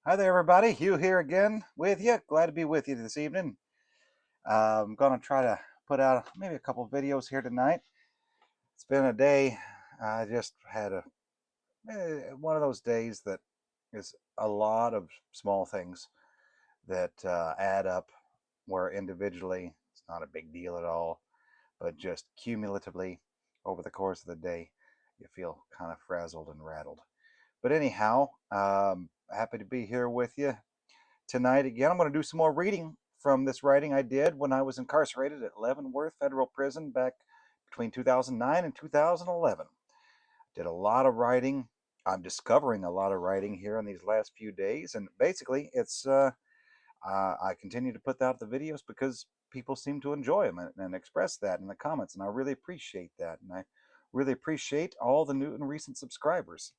Hi there, everybody. Hugh here again with you. Glad to be with you this evening. I'm going to try to put out maybe a couple of videos here tonight. It's been a day. I just had one of those days that is a lot of small things that add up, where individually it's not a big deal at all, but just cumulatively over the course of the day, you feel kind of frazzled and rattled. But anyhow, happy to be here with you tonight again. I'm going to do some more reading from this writing I did when I was incarcerated at Leavenworth Federal Prison back between 2009 and 2011. Did a lot of writing. I'm discovering a lot of writing here in these last few days, and basically, I continue to put out the videos because people seem to enjoy them and express that in the comments, and I really appreciate that, and I really appreciate all the new and recent subscribers.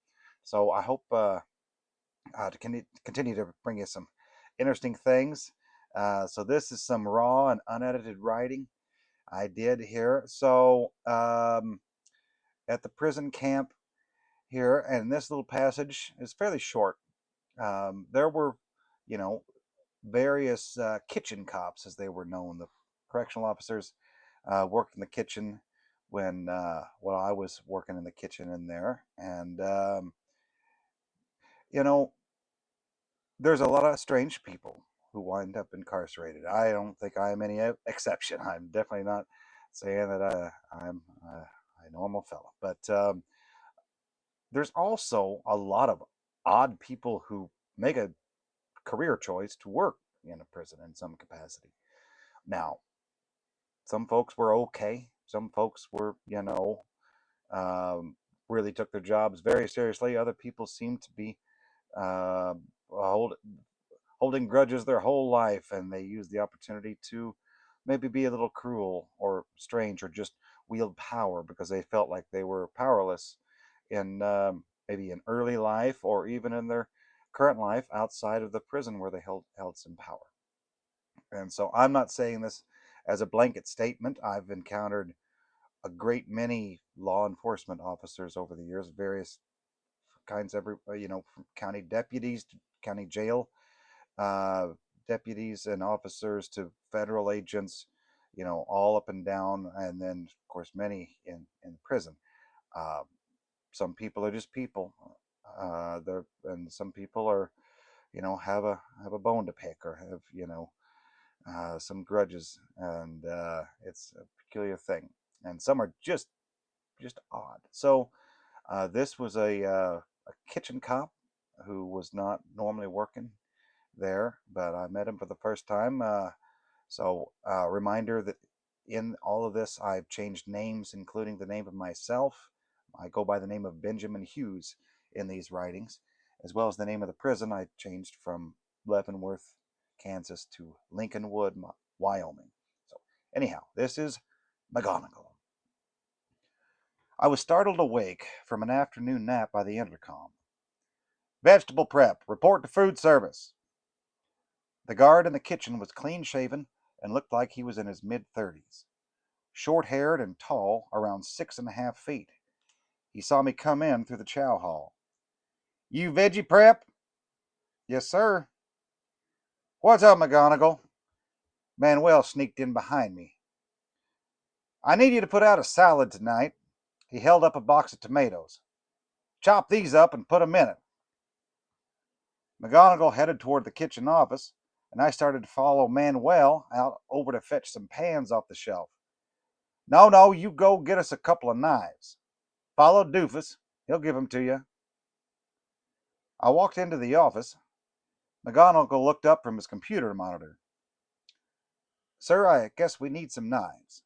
So I hope to continue to bring you some interesting things. So this is some raw and unedited writing I did here. So at the prison camp here, and this little passage is fairly short. There were, you know, various kitchen cops, as they were known. The correctional officers worked in the kitchen when I was working in the kitchen in there, and you know, there's a lot of strange people who wind up incarcerated. I don't think I am any exception. I'm definitely not saying that I'm a normal fellow, but there's also a lot of odd people who make a career choice to work in a prison in some capacity. Now, some folks were okay. Some folks were, really took their jobs very seriously. Other people seem to be uh, hold, holding grudges their whole life, and they use the opportunity to maybe be a little cruel or strange or just wield power because they felt like they were powerless in maybe in early life or even in their current life outside of the prison where they held some power. And so I'm not saying this as a blanket statement. I've encountered a great many law enforcement officers over the years, various kinds of, from county deputies to county jail uh, deputies and officers to federal agents, all up and down, and then of course many in prison. Uh, some people are just people, and some people are, have a bone to pick or have some grudges, and it's a peculiar thing. And some are just odd. So this was a kitchen cop who was not normally working there, but I met him for the first time. Reminder that in all of this, I've changed names, including the name of myself. I go by the name of Benjamin Hughes in these writings, as well as the name of the prison. I changed from Leavenworth, Kansas to Lincolnwood, Wyoming. So, anyhow, this is McGonagle. I was startled awake from an afternoon nap by the intercom. Vegetable prep, report to food service. The guard in the kitchen was clean shaven and looked like he was in his mid-30s. Short haired and tall, around 6.5 feet. He saw me come in through the chow hall. You veggie prep? Yes, sir. What's up, McGonagle? Manuel sneaked in behind me. I need you to put out a salad tonight. He held up a box of tomatoes. Chop these up and put 'em in it. McGonagle headed toward the kitchen office, and I started to follow Manuel out over to fetch some pans off the shelf. No, you go get us a couple of knives. Follow Doofus. He'll give 'em to you. I walked into the office. McGonagle looked up from his computer monitor. Sir, I guess we need some knives.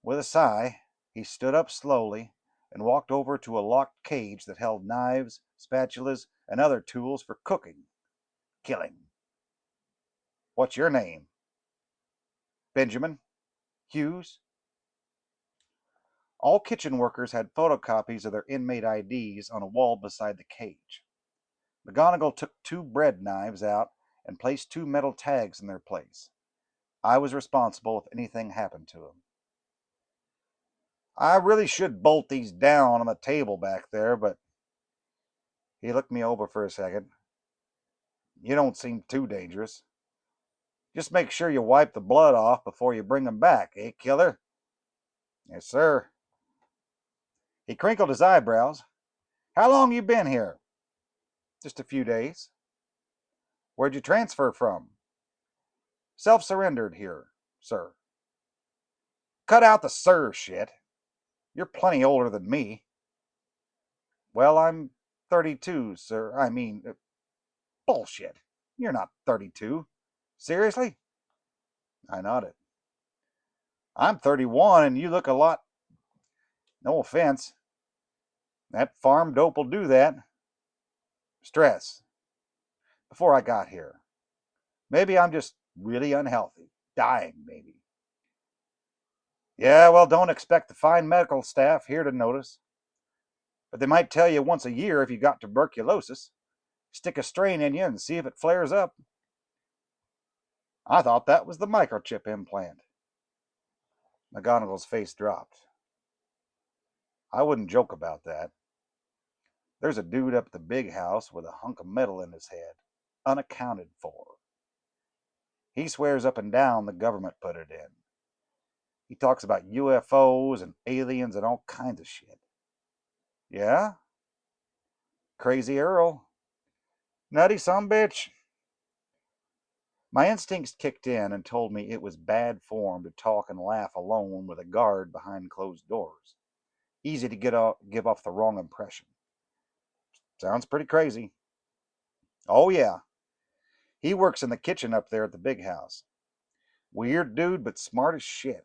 With a sigh, he stood up slowly and walked over to a locked cage that held knives, spatulas, and other tools for cooking, killing. What's your name? Benjamin Hughes. All kitchen workers had photocopies of their inmate IDs on a wall beside the cage. McGonagle took 2 bread knives out and placed 2 metal tags in their place. I was responsible if anything happened to them. I really should bolt these down on the table back there, but he looked me over for a second. You don't seem too dangerous. Just make sure you wipe the blood off before you bring him back, eh, killer? Yes, sir. He crinkled his eyebrows. How long you been here? Just a few days. Where'd you transfer from? Self-surrendered here, sir. Cut out the sir shit. You're plenty older than me. Well, I'm 32, sir. Bullshit. You're not 32. Seriously? I nodded. I'm 31 and you look a lot. No offense. That farm dope will do that. Stress. Before I got here. Maybe I'm just really unhealthy. Dying, maybe. Yeah, well, don't expect the fine medical staff here to notice. But they might tell you once a year if you got tuberculosis. Stick a strain in you and see if it flares up. I thought that was the microchip implant. McGonagle's face dropped. I wouldn't joke about that. There's a dude up at the big house with a hunk of metal in his head, unaccounted for. He swears up and down the government put it in. He talks about UFOs and aliens and all kinds of shit. Yeah? Crazy Earl. Nutty sumbitch. My instincts kicked in and told me it was bad form to talk and laugh alone with a guard behind closed doors. Easy to give off the wrong impression. Sounds pretty crazy. Oh, yeah. He works in the kitchen up there at the big house. Weird dude, but smart as shit.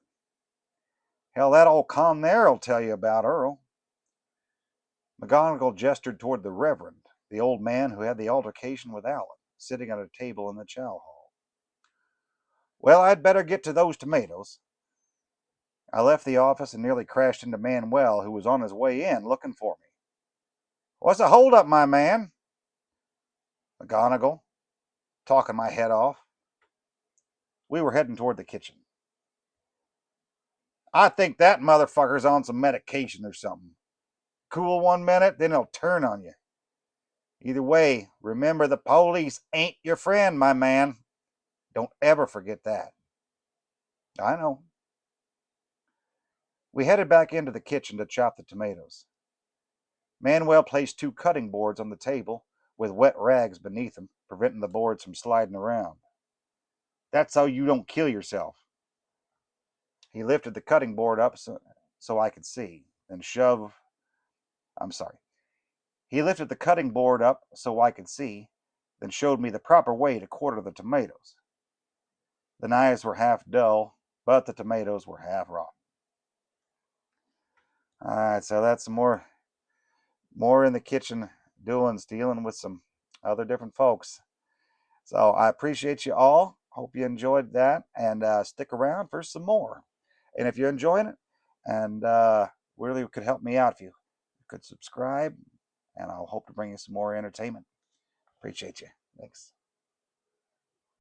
Hell, that old con there'll tell you about Earl. McGonagle gestured toward the Reverend, the old man who had the altercation with Alan, sitting at a table in the chow hall. Well, I'd better get to those tomatoes. I left the office and nearly crashed into Manuel, who was on his way in looking for me. What's the holdup, my man? McGonagle, talking my head off. We were heading toward the kitchen. I think that motherfucker's on some medication or something. Cool 1 minute, then he'll turn on you. Either way, remember the police ain't your friend, my man. Don't ever forget that. I know. We headed back into the kitchen to chop the tomatoes. Manuel placed 2 cutting boards on the table with wet rags beneath them, preventing the boards from sliding around. That's so you don't kill yourself. He lifted the cutting board up so I could see, then He lifted the cutting board up so I could see, then showed me the proper way to quarter the tomatoes. The knives were half dull, but the tomatoes were half rotten. All right, so that's some more in the kitchen dealing with some other different folks. So I appreciate you all. Hope you enjoyed that, and stick around for some more. And if you're enjoying it, and really could help me out if you could subscribe, and I'll hope to bring you some more entertainment. Appreciate you. Thanks.